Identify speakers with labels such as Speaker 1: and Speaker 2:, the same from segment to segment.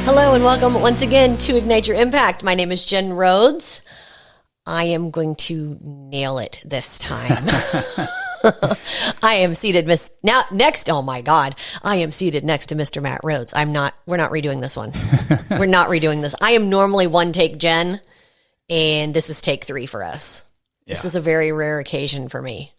Speaker 1: Hello and welcome once again to Ignite Your Impact. My name is Jen Rhodes. I am going to nail it this time. I am seated next. Oh my God. I am seated next to Mr. Matt Rhodes. We're not redoing this one. We're not redoing this. I am normally one take Jen, and this is take 3 for us. Yeah. This is a very rare occasion for me.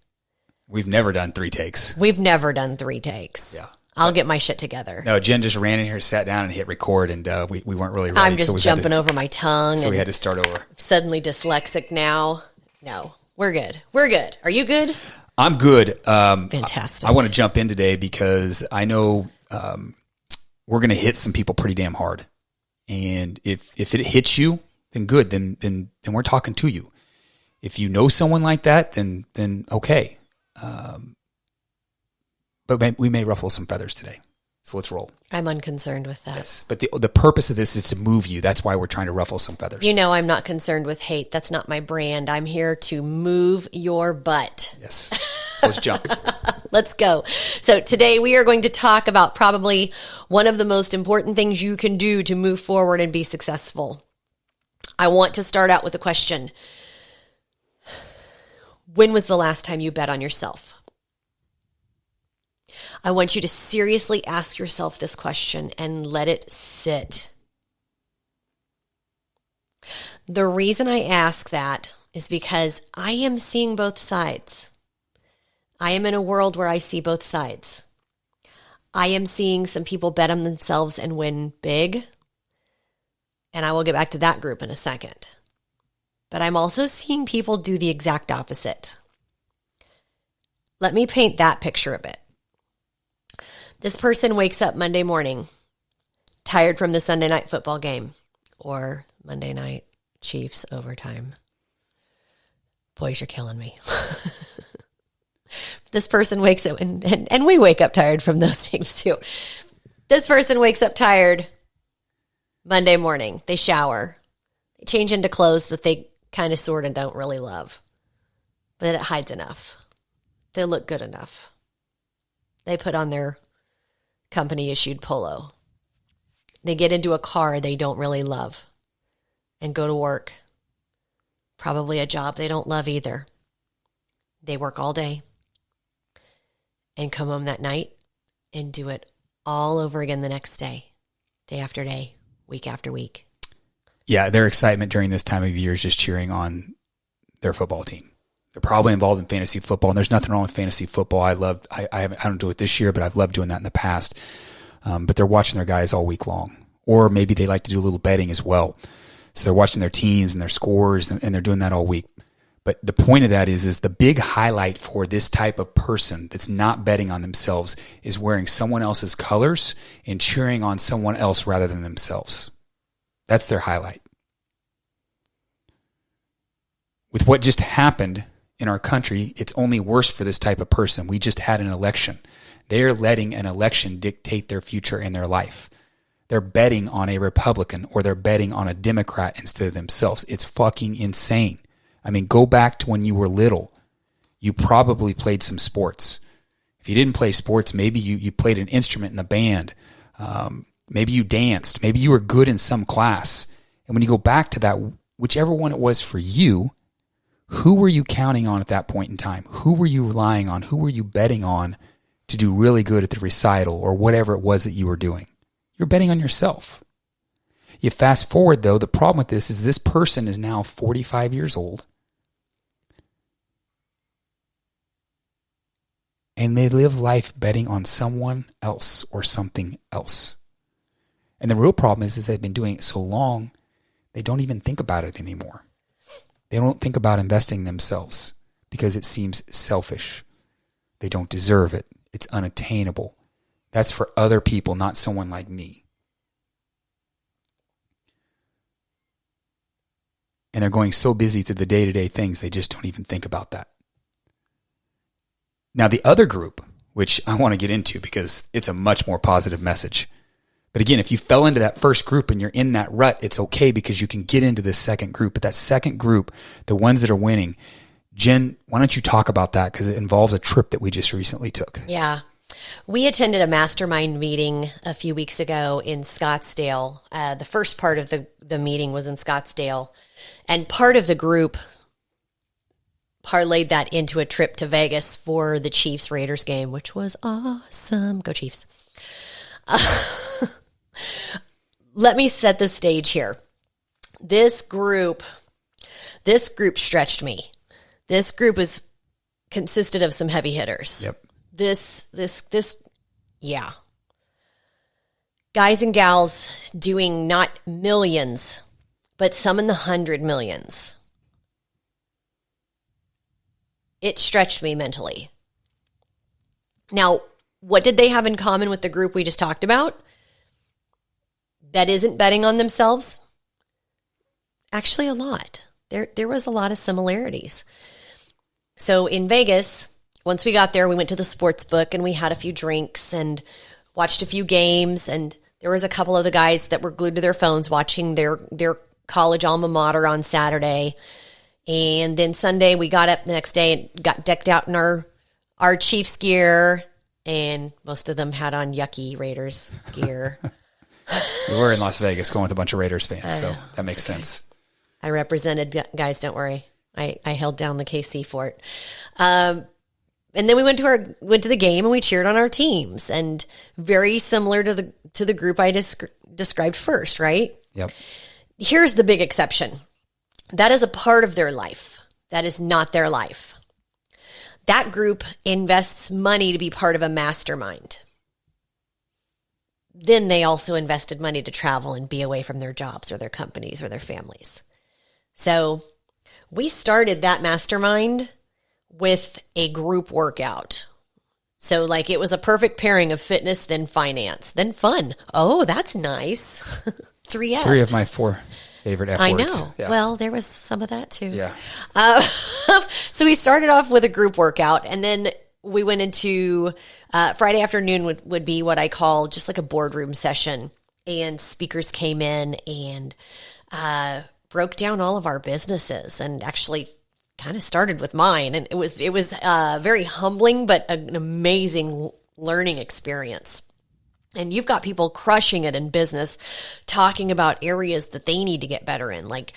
Speaker 2: We've never done 3 takes.
Speaker 1: We've never done 3 takes.
Speaker 2: Yeah.
Speaker 1: I'll get my shit together.
Speaker 2: No, Jen just ran in here, sat down, and hit record, and we weren't really ready.
Speaker 1: I'm just jumping over my tongue.
Speaker 2: So we had to start over.
Speaker 1: Suddenly dyslexic now. No, we're good. We're good. Are you good?
Speaker 2: I'm good.
Speaker 1: Fantastic.
Speaker 2: I want to jump in today because I know we're going to hit some people pretty damn hard. And if it hits you, then good. Then we're talking to you. If you know someone like that, then okay. But we may ruffle some feathers today. So let's roll.
Speaker 1: I'm unconcerned with that.
Speaker 2: Yes. But the purpose of this is to move you. That's why we're trying to ruffle some feathers.
Speaker 1: You know I'm not concerned with hate. That's not my brand. I'm here to move your butt.
Speaker 2: Yes. So let's jump.
Speaker 1: Let's go. So today we are going to talk about probably one of the most important things you can do to move forward and be successful. I want to start out with a question. When was the last time you bet on yourself? I want you to seriously ask yourself this question and let it sit. The reason I ask that is because I am seeing both sides. I am in a world where I see both sides. I am seeing some people bet on themselves and win big. And I will get back to that group in a second. But I'm also seeing people do the exact opposite. Let me paint that picture a bit. This person wakes up Monday morning, tired from the Sunday night football game or Monday night Chiefs overtime. Boys, you're killing me. This person wakes up, and we wake up tired from those things too. This person wakes up tired Monday morning. They shower. They change into clothes that they kind of sort of don't really love, but it hides enough. They look good enough. They put on their company issued polo. They get into a car they don't really love and go to work. Probably a job they don't love either. They work all day and come home that night and do it all over again the next day, day after day, week after week.
Speaker 2: Yeah, their excitement during this time of year is just cheering on their football team. They're probably involved in fantasy football, and there's nothing wrong with fantasy football. I don't do it this year, but I've loved doing that in the past. But they're watching their guys all week long, or maybe they like to do a little betting as well. So they're watching their teams and their scores, and they're doing that all week. But the point of that is the big highlight for this type of person that's not betting on themselves is wearing someone else's colors and cheering on someone else rather than themselves. That's their highlight. With what just happened in our country, it's only worse for this type of person. We just had an election. They're letting an election dictate their future in their life. They're betting on a Republican or they're betting on a Democrat instead of themselves. It's fucking insane. I mean, go back to when you were little. You probably played some sports. If you didn't play sports, maybe you played an instrument in the band. Maybe you danced. Maybe you were good in some class. And when you go back to that, whichever one it was for you, who were you counting on at that point in time? Who were you relying on? Who were you betting on to do really good at the recital or whatever it was that you were doing? You're betting on yourself. You fast forward, though, the problem with this person is now 45 years old. And they live life betting on someone else or something else. And the real problem is they've been doing it so long, they don't even think about it anymore. They don't think about investing in themselves because it seems selfish. They don't deserve it. It's unattainable. That's for other people, not someone like me. And they're going so busy through the day-to-day things, they just don't even think about that. Now, the other group, which I want to get into because it's a much more positive message. But again, if you fell into that first group and you're in that rut, it's okay because you can get into this second group. But that second group, the ones that are winning, Jen, why don't you talk about that? Because it involves a trip that we just recently took.
Speaker 1: Yeah. We attended a mastermind meeting a few weeks ago in Scottsdale. The first part of the meeting was in Scottsdale, and part of the group parlayed that into a trip to Vegas for the Chiefs-Raiders game, which was awesome. Go Chiefs. Let me set the stage here. This group stretched me. This group consisted of some heavy hitters.
Speaker 2: Yep.
Speaker 1: Yeah. Guys and gals doing not millions, but some in the 100 millions. It stretched me mentally. Now, what did they have in common with the group we just talked about? That isn't betting on themselves? Actually, a lot. There was a lot of similarities. So in Vegas, once we got there, we went to the sports book and we had a few drinks and watched a few games. And there was a couple of the guys that were glued to their phones watching their college alma mater on Saturday. And then Sunday, we got up the next day and got decked out in our Chiefs gear. And most of them had on yucky Raiders gear.
Speaker 2: We were in Las Vegas going with a bunch of Raiders fans, so that makes sense.
Speaker 1: I represented, guys, don't worry. I held down the KC fort. And then we went to the game and we cheered on our teams, and very similar to the group I described first, right?
Speaker 2: Yep.
Speaker 1: Here's the big exception. That is a part of their life. That is not their life. That group invests money to be part of a mastermind. Then they also invested money to travel and be away from their jobs or their companies or their families. So we started that mastermind with a group workout. So like it was a perfect pairing of fitness, then finance, then fun. Oh, that's nice. 3 F's.
Speaker 2: 3 of my 4 favorite F words.
Speaker 1: I know. Yeah. Well, there was some of that too.
Speaker 2: Yeah.
Speaker 1: So we started off with a group workout, and then we went into Friday afternoon would be what I call just like a boardroom session. And speakers came in and broke down all of our businesses, and actually kind of started with mine. And it was very humbling, but an amazing learning experience. And you've got people crushing it in business, talking about areas that they need to get better in. Like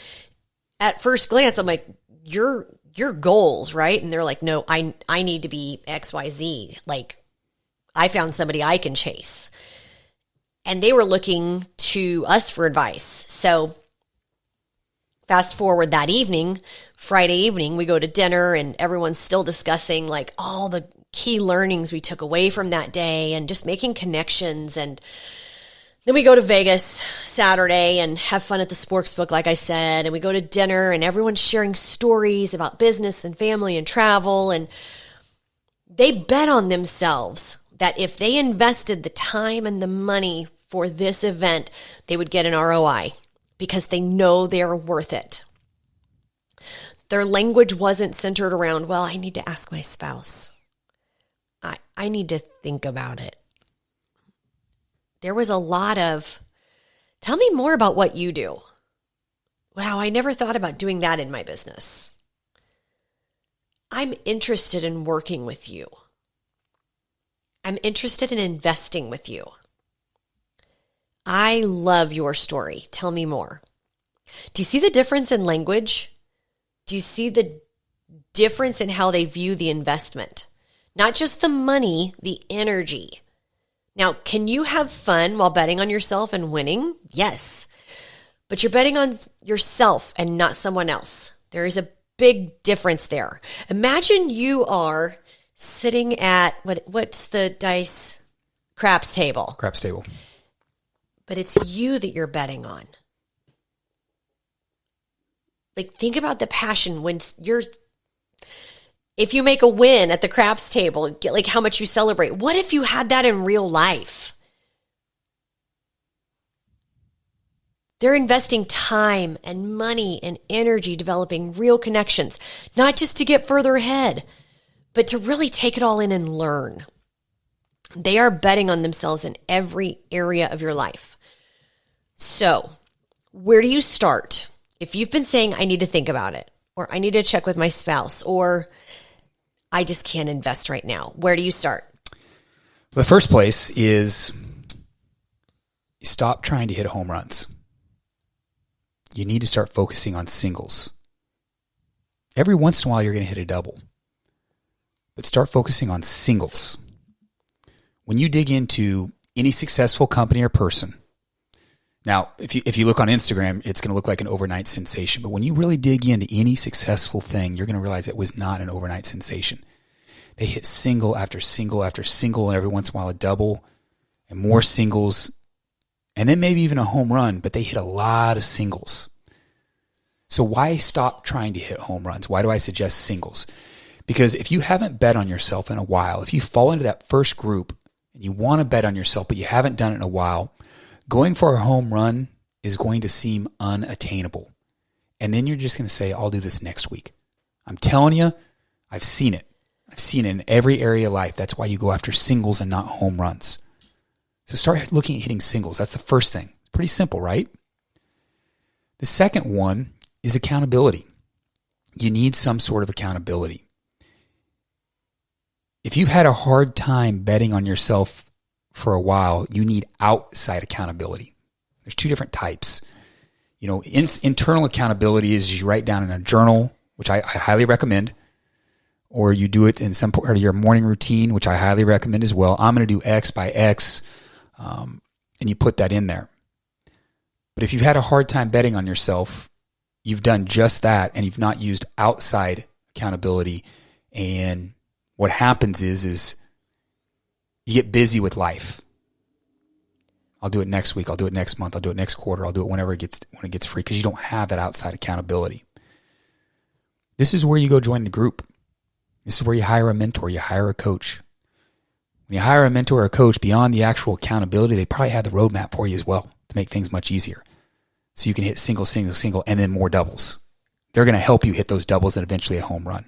Speaker 1: at first glance, I'm like, your goals, right? And they're like, no, I need to be XYZ. Like I found somebody I can chase. And they were looking to us for advice. So fast forward that evening, Friday evening, we go to dinner and everyone's still discussing like all the key learnings we took away from that day and just making connections. And then we go to Vegas Saturday and have fun at the sportsbook, like I said, and we go to dinner and everyone's sharing stories about business and family and travel. And they bet on themselves that if they invested the time and the money for this event, they would get an ROI because they know they're worth it. Their language wasn't centered around, well, I need to ask my spouse. I need to think about it. There was a lot of, tell me more about what you do. Wow, I never thought about doing that in my business. I'm interested in working with you. I'm interested in investing with you. I love your story. Tell me more. Do you see the difference in language? Do you see the difference in how they view the investment? Not just the money, the energy. Now, can you have fun while betting on yourself and winning? Yes. But you're betting on yourself and not someone else. There is a big difference there. Imagine you are sitting at, what's the dice? Craps table.
Speaker 2: Craps table.
Speaker 1: But it's you that you're betting on. Like, think about the passion when if you make a win at the craps table, get like how much you celebrate. What if you had that in real life? They're investing time and money and energy developing real connections, not just to get further ahead, but to really take it all in and learn. They are betting on themselves in every area of your life. So, where do you start? If you've been saying, I need to think about it, or I need to check with my spouse, or I just can't invest right now, where do you start?
Speaker 2: The first place is stop trying to hit home runs. You need to start focusing on singles. Every once in a while, you're going to hit a double. But start focusing on singles. When you dig into any successful company or person, now, if you look on Instagram, it's going to look like an overnight sensation. But when you really dig into any successful thing, you're going to realize it was not an overnight sensation. They hit single after single after single, and every once in a while a double, and more singles, and then maybe even a home run, but they hit a lot of singles. So why stop trying to hit home runs? Why do I suggest singles? Because if you haven't bet on yourself in a while, if you fall into that first group and you want to bet on yourself, but you haven't done it in a while, going for a home run is going to seem unattainable. And then you're just going to say, I'll do this next week. I'm telling you, I've seen it. I've seen it in every area of life. That's why you go after singles and not home runs. So start looking at hitting singles. That's the first thing. It's pretty simple, right? The second one is accountability. You need some sort of accountability. If you've had a hard time betting on yourself for a while, you need outside accountability. There's two different types. Internal accountability is you write down in a journal, which I highly recommend, or you do it in some part of your morning routine, which I highly recommend as well. I'm going to do X by X, and you put that in there. But if you've had a hard time betting on yourself, you've done just that, and you've not used outside accountability. And what happens is you get busy with life. I'll do it next week. I'll do it next month. I'll do it next quarter. I'll do it when it gets free, because you don't have that outside accountability. This is where you go join the group. This is where you hire a mentor. You hire a coach. When you hire a mentor or a coach, beyond the actual accountability, they probably have the roadmap for you as well to make things much easier. So you can hit single, single, single, and then more doubles. They're going to help you hit those doubles and eventually a home run.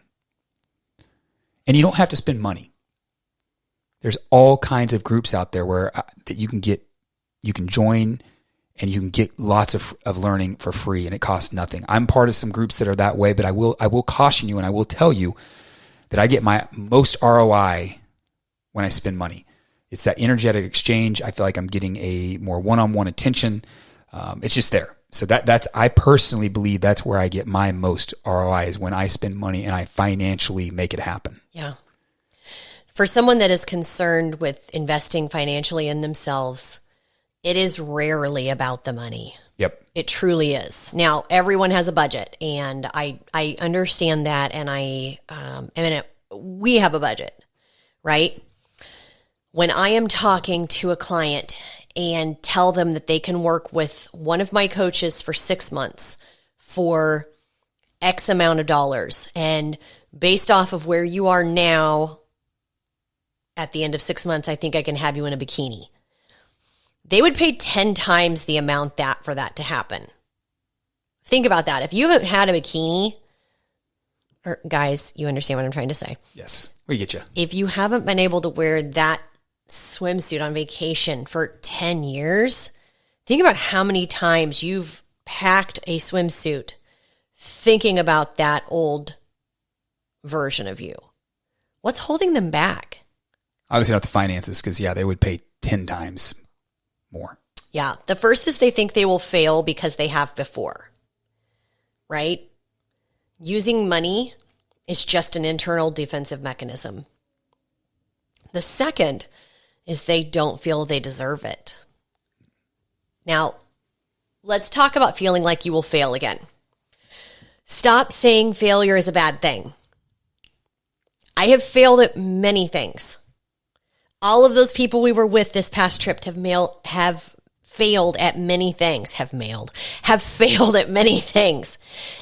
Speaker 2: And you don't have to spend money. There's all kinds of groups out there that you can join, and you can get lots of learning for free, and it costs nothing. I'm part of some groups that are that way, but I will caution you, and I will tell you that I get my most ROI when I spend money. It's that energetic exchange. I feel like I'm getting a more one-on-one attention. It's just there. So I personally believe that's where I get my most ROI, is when I spend money and I financially make it happen.
Speaker 1: Yeah. For someone that is concerned with investing financially in themselves, it is rarely about the money.
Speaker 2: Yep.
Speaker 1: It truly is. Now, everyone has a budget, and I understand that, and we have a budget, right? When I am talking to a client and tell them that they can work with one of my coaches for 6 months for X amount of dollars, and based off of where you are now, at the end of 6 months, I think I can have you in a bikini. They would pay 10 times the amount for that to happen. Think about that. If you haven't had a bikini, or guys, you understand what I'm trying to say.
Speaker 2: Yes, we get you.
Speaker 1: If you haven't been able to wear that swimsuit on vacation for 10 years, think about how many times you've packed a swimsuit thinking about that old version of you. What's holding them back?
Speaker 2: Obviously not the finances, because they would pay 10 times more.
Speaker 1: Yeah. The first is they think they will fail because they have before, right? Using money is just an internal defensive mechanism. The second is they don't feel they deserve it. Now, let's talk about feeling like you will fail again. Stop saying failure is a bad thing. I have failed at many things. All of those people we were with this past trip have failed at many things. Have failed at many things.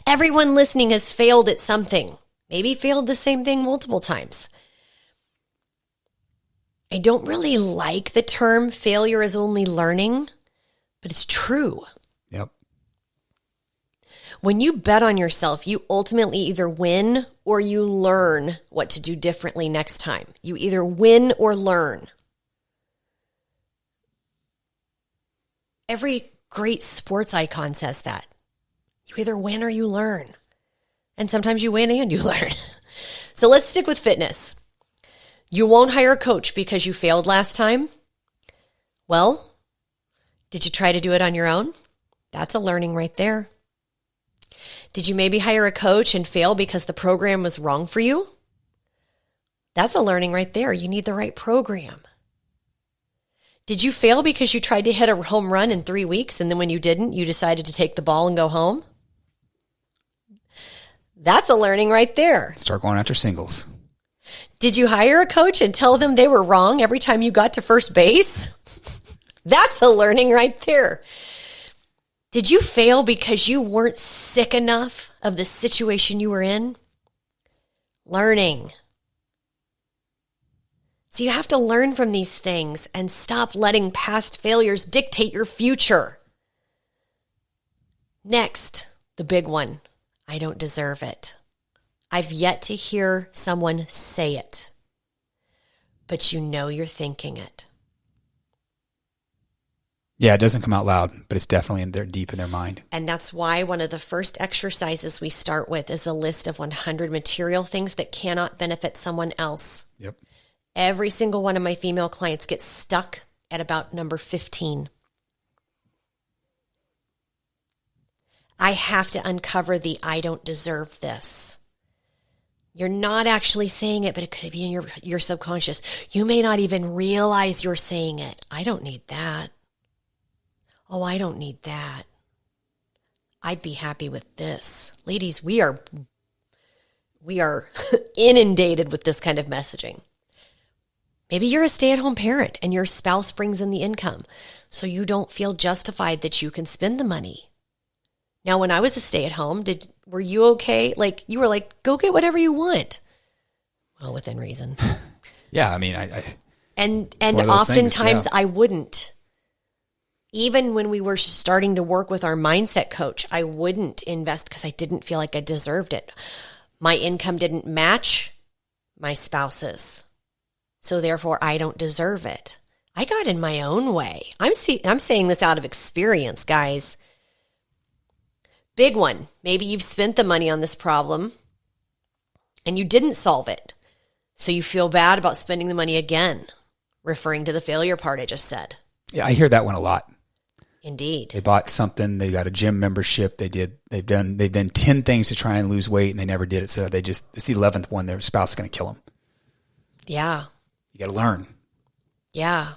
Speaker 1: Everyone listening has failed at something. Maybe failed the same thing multiple times. I don't really like the term failure is only learning, but it's true.
Speaker 2: Yep.
Speaker 1: When you bet on yourself, you ultimately either win or you learn what to do differently next time. You either win or learn. Every great sports icon says that. You either win or you learn. And sometimes you win and you learn. So let's stick with fitness. You won't hire a coach because you failed last time. Well, did you try to do it on your own? That's a learning right there. Did you maybe hire a coach and fail because the program was wrong for you? That's a learning right there. You need the right program. Did you fail because you tried to hit a home run in 3 weeks and then when you didn't, you decided to take the ball and go home? That's a learning right there.
Speaker 2: Start going after singles.
Speaker 1: Did you hire a coach and tell them they were wrong every time you got to first base? That's a learning right there. Did you fail because you weren't sick enough of the situation you were in? Learning. So you have to learn from these things and stop letting past failures dictate your future. Next, the big one. I don't deserve it. I've yet to hear someone say it, but you know you're thinking it.
Speaker 2: Yeah, it doesn't come out loud, but it's definitely in there, deep in their mind.
Speaker 1: And that's why one of the first exercises we start with is a list of 100 material things that cannot benefit someone else.
Speaker 2: Yep.
Speaker 1: Every single one of my female clients gets stuck at about number 15. I have to uncover the I don't deserve this. You're not actually saying it, but it could be in your subconscious. You may not even realize you're saying it. I don't need that. Oh, I don't need that. I'd be happy with this. Ladies, we are inundated with this kind of messaging. Maybe you're a stay-at-home parent and your spouse brings in the income, so you don't feel justified that you can spend the money. Now, when I was a stay-at-home, were you okay? Like, you were like, go get whatever you want. Well, within reason.
Speaker 2: Yeah, I mean,
Speaker 1: and oftentimes I wouldn't. Even when we were starting to work with our mindset coach, I wouldn't invest because I didn't feel like I deserved it. My income didn't match my spouse's. So therefore, I don't deserve it. I got in my own way. I'm saying this out of experience, guys. Big one. Maybe you've spent the money on this problem and you didn't solve it. So you feel bad about spending the money again, referring to the failure part I just said.
Speaker 2: Yeah, I hear that one a lot.
Speaker 1: Indeed.
Speaker 2: They bought something, they got a gym membership, they've done 10 things to try and lose weight and they never did it. So it's the 11th one, their spouse is going to kill them.
Speaker 1: Yeah.
Speaker 2: You got to learn.
Speaker 1: Yeah.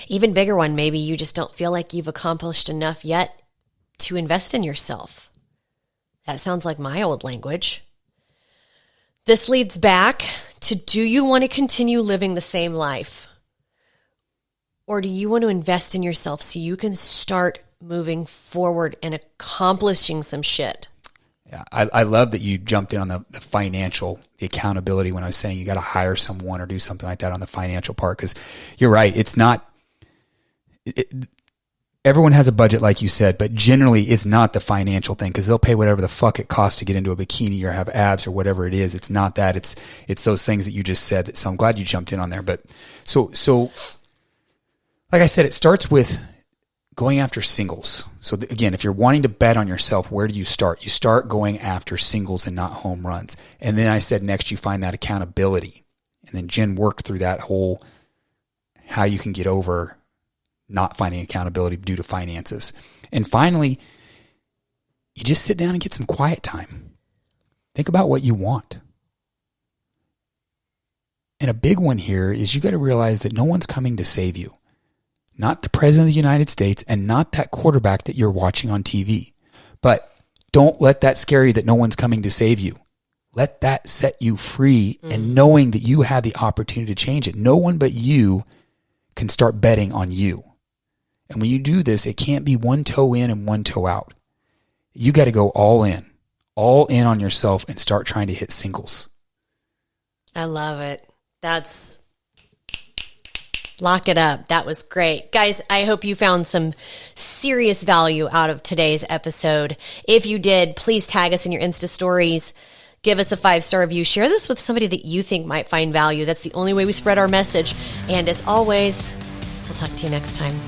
Speaker 1: Even bigger one, maybe you just don't feel like you've accomplished enough yet to invest in yourself. That sounds like my old language. This leads back to, do you want to continue living the same life? Or do you want to invest in yourself so you can start moving forward and accomplishing some shit?
Speaker 2: Yeah, I love that you jumped in on the financial, the accountability when I was saying you got to hire someone or do something like that on the financial part, because you're right. It's not, everyone has a budget like you said, but generally it's not the financial thing, because they'll pay whatever the fuck it costs to get into a bikini or have abs or whatever it is. It's not that. It's those things that you just said. So I'm glad you jumped in on there. But so like I said, it starts with going after singles. So again, if you're wanting to bet on yourself, where do you start? You start going after singles and not home runs. And then I said next you find that accountability. And then Jen worked through that whole how you can get over not finding accountability due to finances. And finally, you just sit down and get some quiet time. Think about what you want. And a big one here is you got to realize that no one's coming to save you. Not the president of the United States and not that quarterback that you're watching on TV. But don't let that scare you that no one's coming to save you. Let that set you free and knowing that you have the opportunity to change it. No one but you can start betting on you. And when you do this, it can't be one toe in and one toe out. You got to go all in on yourself and start trying to hit singles.
Speaker 1: I love it. Lock it up. That was great. Guys, I hope you found some serious value out of today's episode. If you did, please tag us in your Insta stories. Give us a 5-star review. Share this with somebody that you think might find value. That's the only way we spread our message. And as always, we'll talk to you next time.